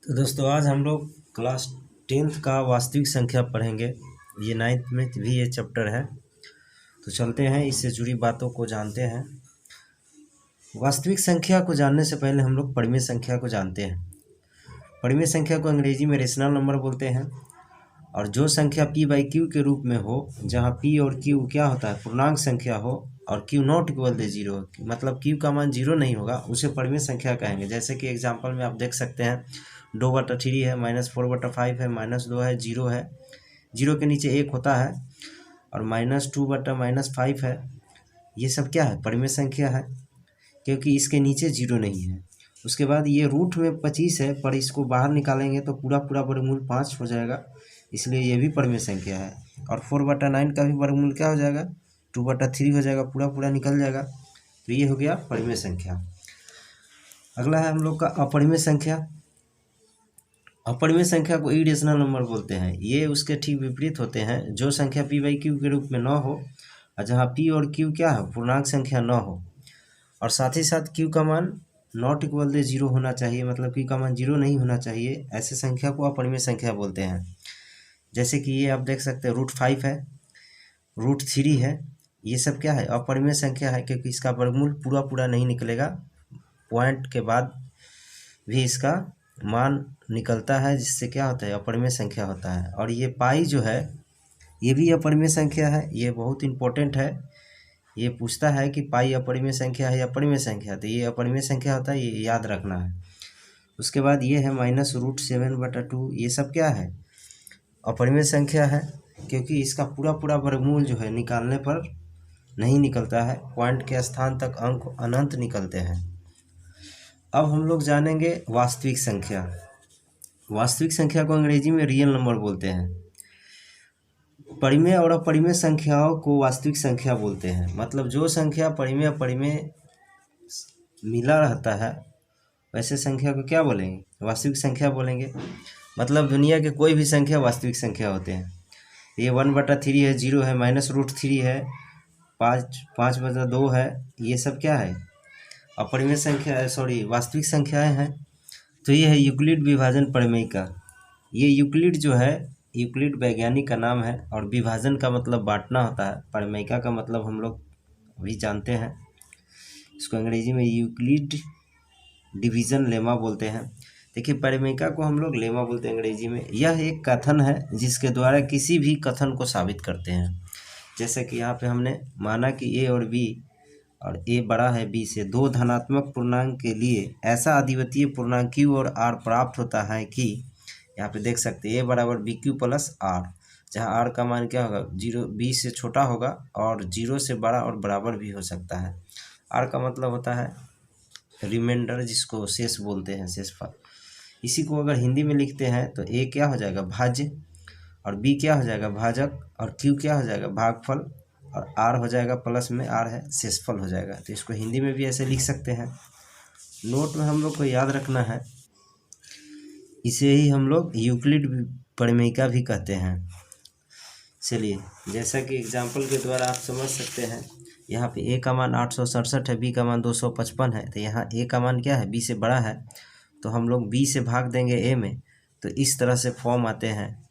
तो दोस्तों आज हम लोग क्लास 10th का वास्तविक संख्या पढ़ेंगे। ये 9th में भी ये चैप्टर है। तो चलते हैं, इससे जुड़ी बातों को जानते हैं। वास्तविक संख्या को जानने से पहले हम लोग परिमेय संख्या को जानते हैं। परिमेय संख्या को अंग्रेजी में रेशनल नंबर बोलते हैं। और जो संख्या p/q के रूप में हो, जहाँ p और q क्या होता है, पूर्णांक संख्या हो, और q नॉट इक्वल टू 0, मतलब q का मान 0 नहीं होगा, उसे परिमेय संख्या कहेंगे। जैसे कि एग्जाम्पल में आप देख सकते हैं 2/3 है, -4/5 है, -2 है, 0 है, 0 के नीचे 1 होता है, और -2/-5 है। ये सब क्या है, परिमेय संख्या है, क्योंकि इसके नीचे 0 नहीं है। उसके बाद ये रूट में 25 है, पर इसको बाहर निकालेंगे तो पूरा वर्गमूल 5 हो जाएगा, इसलिए ये भी परिमेय संख्या है। और 4/9 का भी वर्गमूल क्या हो जाएगा, 2/3 हो जाएगा, पूरा निकल जाएगा। तो ये हो गया परिमेय संख्या। अगला है हम लोग का अपरिमेय संख्या। अपरिमेय संख्या को इरेशनल नंबर बोलते हैं। ये उसके ठीक विपरीत होते हैं। जो संख्या p/q के रूप में न हो, और जहाँ p और q क्या है, पूर्णांक संख्या न हो, और साथ ही साथ q का मान नॉट इक्वल टू 0 होना चाहिए, मतलब q का मान 0 नहीं होना चाहिए, ऐसे संख्या को अपरिमेय संख्या बोलते हैं। जैसे कि ये आप देख सकते हैं √5 है, √3 है, ये सब क्या है, अपरिमेय संख्या है, क्योंकि इसका वर्गमूल पूरा नहीं निकलेगा, पॉइंट के बाद भी इसका मान निकलता है, जिससे क्या होता है, अपरिमेय संख्या होता है। और ये पाई जो है, ये भी अपरिमेय संख्या है। ये बहुत इंपॉर्टेंट है। ये पूछता है कि पाई अपरिमेय संख्या है या परिमेय संख्या, तो ये अपरिमेय संख्या होता है, ये याद रखना है। उसके बाद ये है -√7/2, ये सब क्या है, अपरिमेय संख्या है, क्योंकि इसका पूरा वर्गमूल जो है निकालने पर नहीं निकलता है, पॉइंट के स्थान तक अंक अनंत निकलते हैं। अब हम लोग जानेंगे वास्तविक संख्या। वास्तविक संख्या को अंग्रेजी में रियल नंबर बोलते हैं। परिमेय और अपरिमेय संख्याओं को वास्तविक संख्या बोलते हैं। मतलब जो संख्या परिमेय अपरिमेय मिला रहता है, वैसे संख्या को क्या बोलेंगे, वास्तविक संख्या बोलेंगे। मतलब दुनिया के कोई भी संख्या वास्तविक संख्या होते हैं। ये 1/3 है, 0 है, -√3 है, 5/2 है, ये सब क्या है, अपरिमेय संख्या, सॉरी, वास्तविक संख्याएं हैं। तो ये है यूक्लिड विभाजन परिमेयिका। ये यूक्लिड जो है, यूक्लिड वैज्ञानिक का नाम है, और विभाजन का मतलब बांटना होता है, परिमेयिका का मतलब हम लोग अभी जानते हैं। इसको अंग्रेजी में यूक्लिड डिवीजन लेमा बोलते हैं। देखिए, परिमेयिका को हम लोग लेमा बोलते हैं अंग्रेजी में। यह एक कथन है जिसके द्वारा किसी भी कथन को साबित करते हैं। जैसे कि यहाँ पे हमने माना कि a और b, और a बड़ा है b से, दो धनात्मक पूर्णांक के लिए ऐसा अद्वितीय पूर्णांक q और r प्राप्त होता है कि, यहाँ पे देख सकते हैं a = bq + r, जहाँ r का मान क्या होगा, 0, b से छोटा होगा, और 0 से बड़ा और बराबर भी हो सकता है। r का मतलब होता है रिमाइंडर, जिसको शेष बोलते हैं, शेषफल। इसी को अगर हिंदी में लिखते हैं तो a क्या हो जाएगा, भाज्य, और b क्या हो जाएगा, भाजक, और q क्या हो जाएगा, भागफल, और r हो जाएगा, प्लस में r है, शेषफल हो जाएगा। तो इसको हिंदी में भी ऐसे लिख सकते हैं। नोट में हम लोग को याद रखना है, इसे ही हम लोग यूक्लिड परिमेयिका भी कहते हैं। चलिए, जैसा कि एग्जाम्पल के द्वारा आप समझ सकते हैं, यहाँ पे a का मान 867 है, b का मान 255 है, तो यहाँ a का मान क्या है, b से बड़ा है, तो हम लोग b से भाग देंगे a में, तो इस तरह से फॉर्म आते हैं।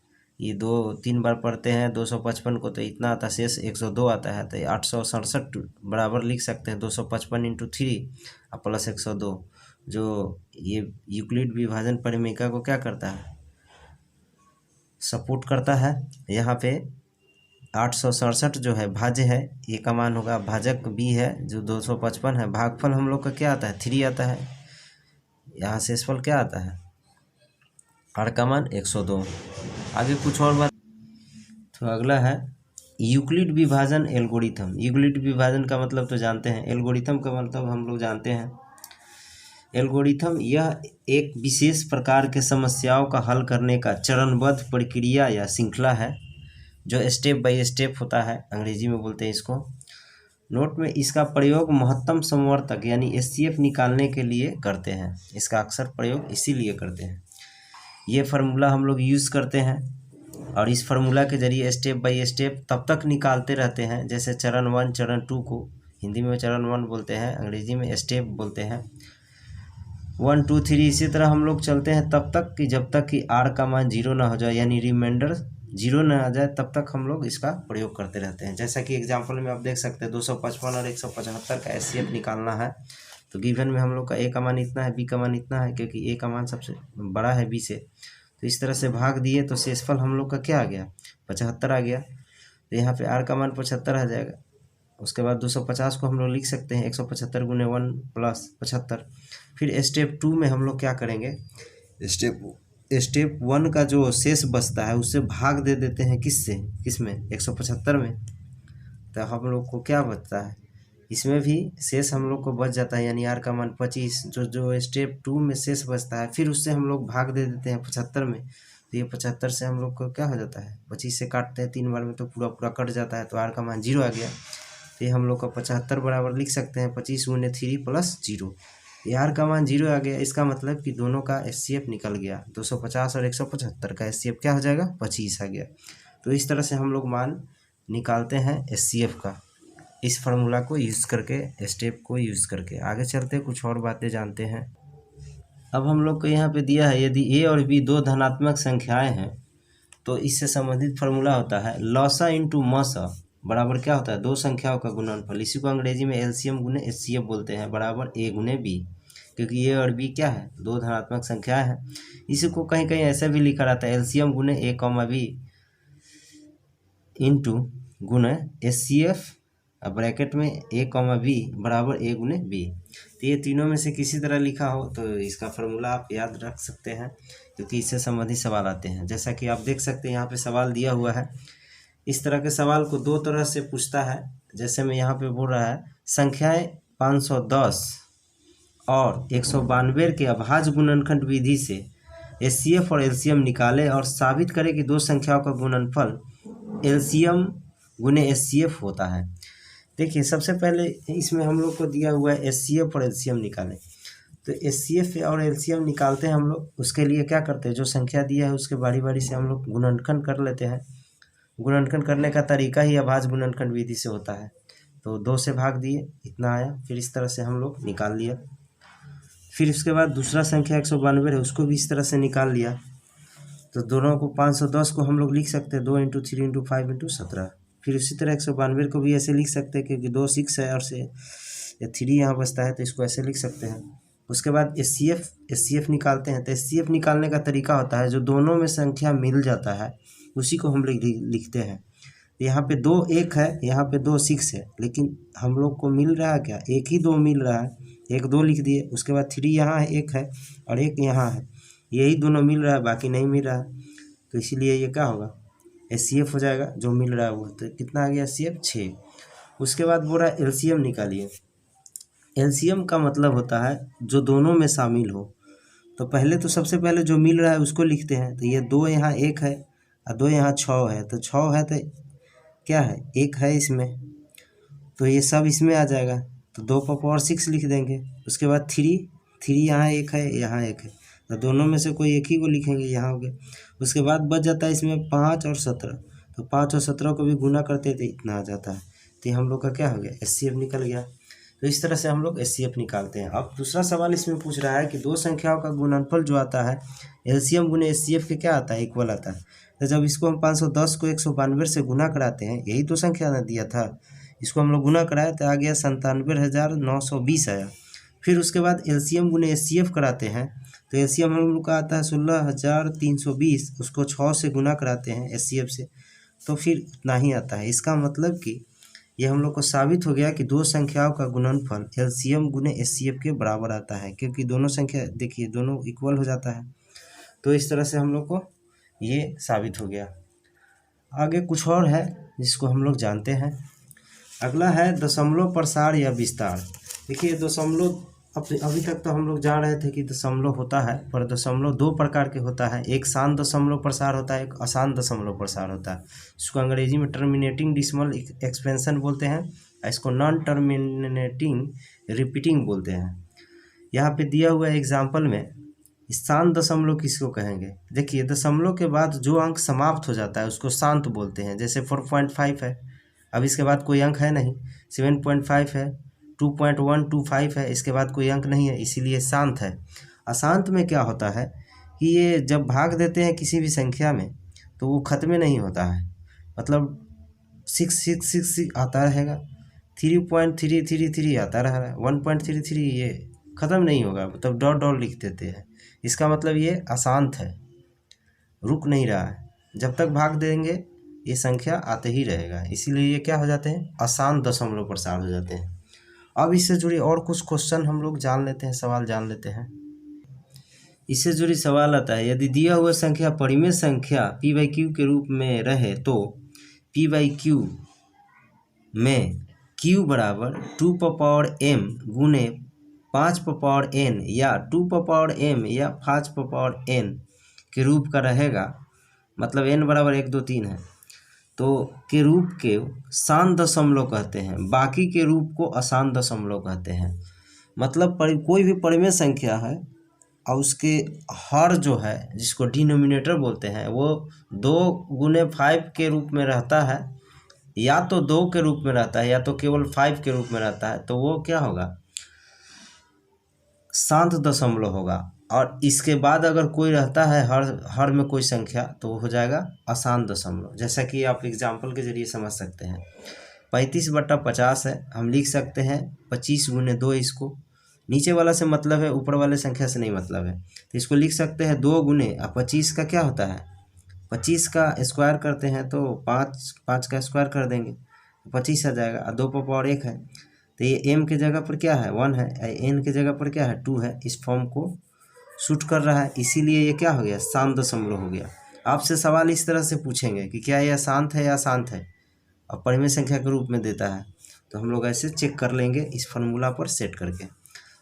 ये 2-3 बार पढ़ते हैं 255 को, तो इतना आता है, शेष 102 आता है, तो 867 बराबर लिख सकते हैं 255 × 3 और +102, जो ये यूक्लिड विभाजन परिमेयिका को क्या करता है, सपोर्ट करता है। यहाँ पे 867 जो है भाज्य है, ए का मान होगा, भाजक b है जो 255 है, भागफल हम लोग का क्या आता है, 3 आता है, यहाँ शेषफल क्या आता है, r का मान 102। आगे कुछ और बात। तो अगला है यूक्लिड विभाजन एल्गोरिथम। यूक्लिड विभाजन का मतलब तो जानते हैं, एल्गोरिथम का मतलब हम लोग जानते हैं। एल्गोरिथम यह एक विशेष प्रकार के समस्याओं का हल करने का चरणबद्ध प्रक्रिया या श्रृंखला है, जो स्टेप बाय स्टेप होता है, अंग्रेजी में बोलते हैं इसको। नोट में इसका प्रयोग महत्तम समवर्तक यानी HCF निकालने के लिए करते हैं। इसका अक्सर प्रयोग इसीलिए करते हैं। ये फार्मूला हम लोग यूज़ करते हैं, और इस फार्मूला के जरिए स्टेप बाय स्टेप तब तक निकालते रहते हैं, जैसे चरण 1 चरण 2 को हिंदी में चरण 1 बोलते हैं, अंग्रेजी में स्टेप बोलते हैं, 1 2 3 इसी तरह हम लोग चलते हैं तब तक कि जब तक कि आर का मान 0 ना हो जाए, यानी रिमाइंडर 0 ना आ जाए, तब तक हम लोग इसका प्रयोग करते रहते हैं। जैसा कि एग्जाम्पल में आप देख सकते हैं 255 और 175 का एचसीएफ निकालना है, तो गिवन में हम लोग का ए का मान इतना है, बी का मान इतना है, क्योंकि ए का मान सबसे बड़ा है बी से, तो इस तरह से भाग दिए तो शेषफल हम लोग का क्या आ गया, 75 आ गया। तो यहाँ पे आर का मान 75 आ जाएगा। उसके बाद 250 को हम लोग लिख सकते हैं 175 गुने 1 प्लस 75। फिर स्टेप 2 में हम लोग क्या करेंगे, स्टेप 1 का जो शेष बचता है उससे भाग दे देते हैं किससे, किसमें, 175 में। तो हम लोग को क्या बचता है, इसमें भी शेष हम लोग को बच जाता है, यानी आर का मान 25। जो स्टेप 2 में शेष बचता है फिर उससे हम लोग भाग दे देते हैं 75 में। तो ये 75 से हम लोग को क्या हो जाता है, 25 से काटते हैं 3 बार में तो पूरा पूरा कट जाता है, तो आर का मान 0 आ गया। तो ये हम लोग का 75 बराबर लिख सकते हैं 25 गुने 3 प्लस 0। ये आर का मान 0 आ गया। इसका मतलब कि दोनों का एचसीएफ निकल गया, 250 और 175 का एचसीएफ क्या हो जाएगा, 25 आ गया। तो इस तरह से हम लोग मान निकालते हैं एचसीएफ का, इस फार्मूला को यूज़ करके, स्टेप को यूज़ करके। आगे चलते कुछ और बातें जानते हैं। अब हम लोग को यहाँ पे दिया है यदि ए और बी दो धनात्मक संख्याएं हैं तो इससे संबंधित फार्मूला होता है लॉसा इंटू मसा बराबर क्या होता है, दो संख्याओं का गुणनफल। इसी को अंग्रेजी में एलसीएम गुने एचसीएफ बोलते हैं, बराबर ए गुने बी, क्योंकि ए और बी क्या है, दो धनात्मक संख्याएं हैं। इसी को कहीं कहीं ऐसा भी लिखा रहता है एलसीएम गुने ए कॉमा बी इंटू गुने एचसीएफ ब्रैकेट में ए कॉमा बी बराबर ए गुने बी। तो ये तीनों में से किसी तरह लिखा हो तो इसका फार्मूला आप याद रख सकते हैं, क्योंकि इससे संबंधित सवाल आते हैं। जैसा कि आप देख सकते हैं यहाँ पे सवाल दिया हुआ है। इस तरह के सवाल को दो तरह से पूछता है। जैसे मैं यहाँ पे बोल रहा है संख्याएं 510 और 192 के अभाज्य गुणनखंड विधि से एचसीएफ और एलसीएम निकाले और साबित करें कि दो संख्याओं का गुणनफल एलसीएम गुने एचसीएफ होता है। देखिए सबसे पहले इसमें हम लोग को दिया हुआ है एचसीएफ और एलसीएम निकालें। तो एचसीएफ और एलसीएम निकालते हैं हम लोग, उसके लिए क्या करते हैं, जो संख्या दिया है उसके बारी बारी से हम लोग गुणनखंड कर लेते हैं। गुणनखंड करने का तरीका ही अभाज्य गुणनखंड विधि से होता है। तो 2 से भाग दिए, इतना आया, फिर इस तरह से हम लोग निकाल लिया। फिर उसके बाद दूसरा संख्या 192 है, उसको भी इस तरह से निकाल लिया। तो दोनों को 510 को हम लोग लिख सकते हैं 2 × 3 × 5 × 17। फिर उसी तरह 192 को भी ऐसे लिख सकते हैं, क्योंकि 2 6 है और से 3 यहाँ बचता है, तो इसको ऐसे लिख सकते हैं। उसके बाद एचसीएफ निकालते हैं। तो एचसीएफ निकालने का तरीका होता है जो दोनों में संख्या मिल जाता है उसी को हम लोग लिखते हैं। यहाँ पे 2 1 है, यहाँ पे 2 6 है, लेकिन हम लोग को मिल रहा है क्या, एक ही 2 मिल रहा है, 1 2 लिख दिए। उसके बाद 3 यहाँ है, 1 है और 1 यहाँ है, यही दोनों मिल रहा है, बाकी नहीं मिल रहा है। तो इसीलिए ये क्या होगा, एचसीएफ हो जाएगा, जो मिल रहा है वो। तो कितना आ गया एचसीएफ, 6। उसके बाद बोला एलसीएम निकालिए। एलसीएम का मतलब होता है जो दोनों में शामिल हो। तो पहले तो सबसे पहले जो मिल रहा है उसको लिखते हैं। तो ये 2 यहाँ 1 है और 2 यहाँ 6 है, तो 6 है तो क्या है, 1 है इसमें, तो ये सब इसमें आ जाएगा। तो 2 पर पावर 6 लिख देंगे। उसके बाद 3 यहाँ 1 है, यहाँ 1 है, तो दोनों में से कोई एक ही को लिखेंगे, यहाँ हो गया। उसके बाद बच जाता है इसमें 5 और 17, तो 5 और 17 को भी गुना करते थे, इतना आ जाता है। तो ये हम लोग का क्या हो गया, एचसीएफ निकल गया। तो इस तरह से हम लोग एचसीएफ निकालते हैं। अब दूसरा सवाल इसमें पूछ रहा है कि दो संख्याओं का गुणनफल जो आता है एलसीएम गुने एचसीएफ के क्या आता है, इक्वल आता है। तो जब इसको हम 510 को 192 से गुना कराते हैं, यही तो संख्या ने दिया था, इसको हम लोग गुना कराए तो आ गया 97,920 आया। फिर उसके बाद एलसीएम गुने एचसीएफ कराते हैं, तो एलसीएम हम लोग का आता है 16,320, उसको 6 से गुना कराते हैं एचसीएफ से, तो फिर इतना ही आता है। इसका मतलब कि ये हम लोग को साबित हो गया कि दो संख्याओं का गुणनफल एलसीएम गुने एचसीएफ के बराबर आता है, क्योंकि दोनों संख्या देखिए दोनों इक्वल हो जाता है। तो इस तरह से हम लोग को ये साबित हो गया। आगे कुछ और है जिसको हम लोग जानते हैं। अगला है दशमलव प्रसार या विस्तार। देखिए दशमलव अभी तक तो हम लोग जान रहे थे कि दशमलव होता है, पर दशमलव 2 प्रकार के होता है। एक शांत दशमलव प्रसार होता है, एक अशांत दशमलव प्रसार होता है। इसको अंग्रेजी में टर्मिनेटिंग डेसिमल एक्सपेंशन बोलते हैं, इसको नॉन टर्मिनेटिंग रिपीटिंग बोलते हैं। यहाँ पे दिया हुआ एग्जाम्पल में शांत दशमलव किसको कहेंगे, देखिए दशमलव के बाद जो अंक समाप्त हो जाता है उसको शांत बोलते हैं। जैसे 4.5 है, अब इसके बाद कोई अंक है नहीं। 7.5 है, 2.125 है, इसके बाद कोई अंक नहीं है, इसीलिए शांत है। अशांत में क्या होता है कि ये जब भाग देते हैं किसी भी संख्या में तो वो खत्म नहीं होता है, मतलब 666 आता रहेगा, 3.333 आता रह रहा है, 1.33 ये ख़त्म नहीं होगा, मतलब डॉट डॉट लिख देते हैं। इसका मतलब ये अशांत है, रुक नहीं रहा है, जब तक भाग देंगे ये संख्या आते ही रहेगा, इसीलिए ये क्या हो जाते हैं, अशांत दशमलव प्रसार हो जाते हैं। अब इससे जुड़े और कुछ क्वेश्चन हम लोग जान लेते हैं, सवाल जान लेते हैं। इससे जुड़ी सवाल आता है, यदि दिया हुआ संख्या परिमेय संख्या p/q के रूप में रहे तो p/q में q बराबर 2m गुने 5n या 2m या 5n के रूप का रहेगा, मतलब n बराबर 1 2 3 है तो के रूप के शांत दशमलव कहते हैं, बाकी के रूप को अशांत दशमलव कहते हैं। मतलब कोई भी परिमेय संख्या है और उसके हर जो है जिसको डिनोमिनेटर बोलते हैं वो 2 गुने 5 के रूप में रहता है, या तो 2 के रूप में रहता है या तो केवल 5 के रूप में रहता है, तो वो क्या होगा, शांत दशमलव होगा। और इसके बाद अगर कोई रहता है हर में कोई संख्या तो वो हो जाएगा अशांत दशमलव। जैसा कि आप एग्जाम्पल के जरिए समझ सकते हैं, 35/50 है, हम लिख सकते हैं 25 गुने 2, इसको नीचे वाला से मतलब है, ऊपर वाले संख्या से नहीं मतलब है, तो इसको लिख सकते हैं 2 गुने 25 का क्या होता है, 25 का स्क्वायर करते हैं तो 5 का स्क्वायर कर देंगे 25 आ जाएगा, और 2 है, तो ये m के जगह पर क्या है 1 है, n के जगह पर क्या है 2 है, इस फॉर्म को शूट कर रहा है, इसीलिए ये क्या हो गया, शांत दशमलव हो गया। आपसे सवाल इस तरह से पूछेंगे कि क्या यह शांत है या अशांत है, और परिमेय संख्या के रूप में देता है, तो हम लोग ऐसे चेक कर लेंगे इस फार्मूला पर सेट करके।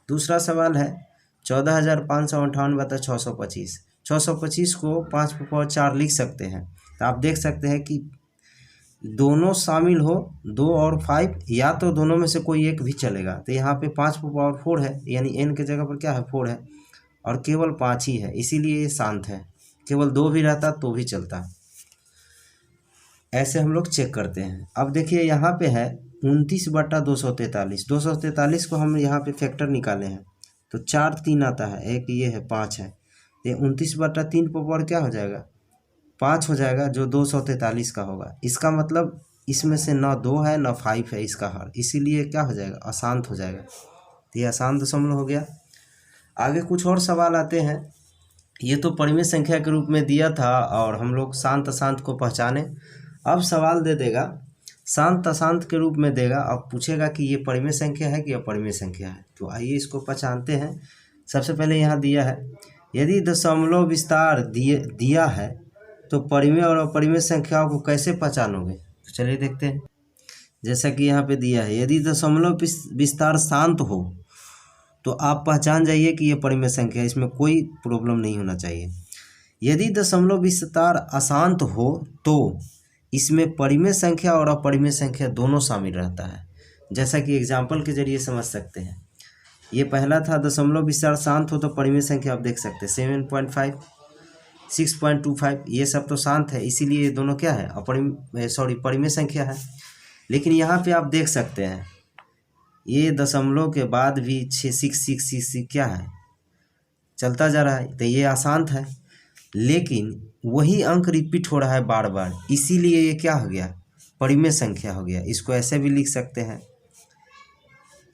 दूसरा सवाल है 14,558/625, 625 को 5/4 लिख सकते हैं, तो आप देख सकते हैं कि दोनों शामिल हो 2 और 5, या तो दोनों में से कोई एक भी चलेगा, तो यहाँ पे 5/4 है, यानी n के जगह पर क्या है 4 है, और केवल 5 ही है, इसीलिए ये शांत है, केवल 2 भी रहता तो भी चलता। ऐसे हम लोग चेक करते हैं। अब देखिए यहाँ पे है 29/243, 243 को हम यहाँ पे फैक्टर निकाले हैं तो 4 3 आता है, एक ये है 5 है, ये 29/3 पर क्या हो जाएगा 5 हो जाएगा, जो 243 का होगा। इसका मतलब इसमें से न 2 है न 5 है इसका हर, इसीलिए क्या हो जाएगा अशांत हो जाएगा, तो ये अशांत दशमलव हो गया। आगे कुछ और सवाल आते हैं, ये तो परिमेय संख्या के रूप में दिया था और हम लोग शांत अशांत को पहचाने। अब सवाल दे देगा शांत अशांत के रूप में देगा, अब पूछेगा कि ये परिमेय संख्या है कि अपरिमेय संख्या है, तो आइए इसको पहचानते हैं। सबसे पहले यहाँ दिया है, यदि दशमलव विस्तार दिया है तो परिमेय और अपरिमेय संख्याओं को कैसे पहचानोगे, तो चलिए देखते हैं। जैसा कि यहाँ पे दिया है, यदि दशमलव विस्तार शांत हो तो आप पहचान जाइए कि ये परिमेय संख्या है, इसमें कोई प्रॉब्लम नहीं होना चाहिए। यदि दशमलव विस्तार अशांत हो तो इसमें परिमेय संख्या और अपरिमेय संख्या दोनों शामिल रहता है, जैसा कि एग्जाम्पल के जरिए समझ सकते हैं। ये पहला था दशमलव विस्तार शांत हो तो परिमेय संख्या आप देख सकते हैं 7.5, 6.25, ये सब तो शांत है, इसीलिए ये दोनों क्या है परिमेय संख्या है। लेकिन यहाँ पे आप देख सकते हैं ये दशमलव के बाद भी 6 क्या है चलता जा रहा है, तो ये अशांत है, लेकिन वही अंक रिपीट हो रहा है बार बार, इसीलिए ये क्या हो गया परिमेय संख्या हो गया। इसको ऐसे भी लिख सकते हैं,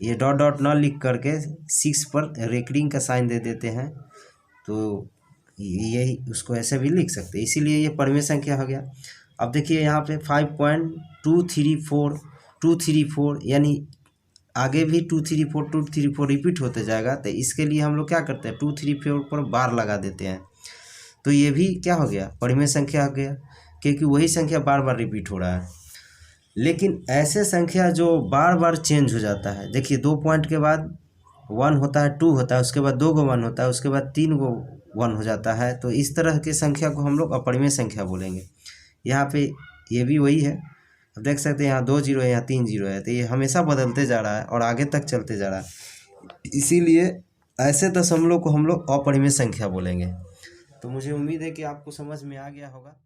ये डॉट डॉट न लिख करके 6 पर रेकरिंग का साइन दे देते हैं, तो यही उसको ऐसे भी लिख सकते हैं, इसीलिए ये परिमेय संख्या हो गया। अब देखिए यहाँ पे 5.234 यानी आगे भी 234 रिपीट होते जाएगा, तो इसके लिए हम लोग क्या करते हैं 234 पर बार लगा देते हैं, तो ये भी क्या हो गया परिमेय संख्या हो गया, क्योंकि वही संख्या बार बार रिपीट हो रहा है। लेकिन ऐसे संख्या जो बार बार चेंज हो जाता है, देखिए 2 पॉइंट के बाद 1 होता है, 2 होता है, उसके बाद 2 गो 1 होता है, उसके बाद 3 गो 1 हो जाता है, तो इस तरह की संख्या को हम लोग अपरिमेय संख्या बोलेंगे। यहाँ पे ये भी वही है, अब देख सकते हैं यहाँ 2 0 है, यहाँ 3 0 है, तो ये हमेशा बदलते जा रहा है और आगे तक चलते जा रहा है, इसीलिए ऐसे दशमलव को हम लोग अपरिमेय संख्या बोलेंगे। तो मुझे उम्मीद है कि आपको समझ में आ गया होगा।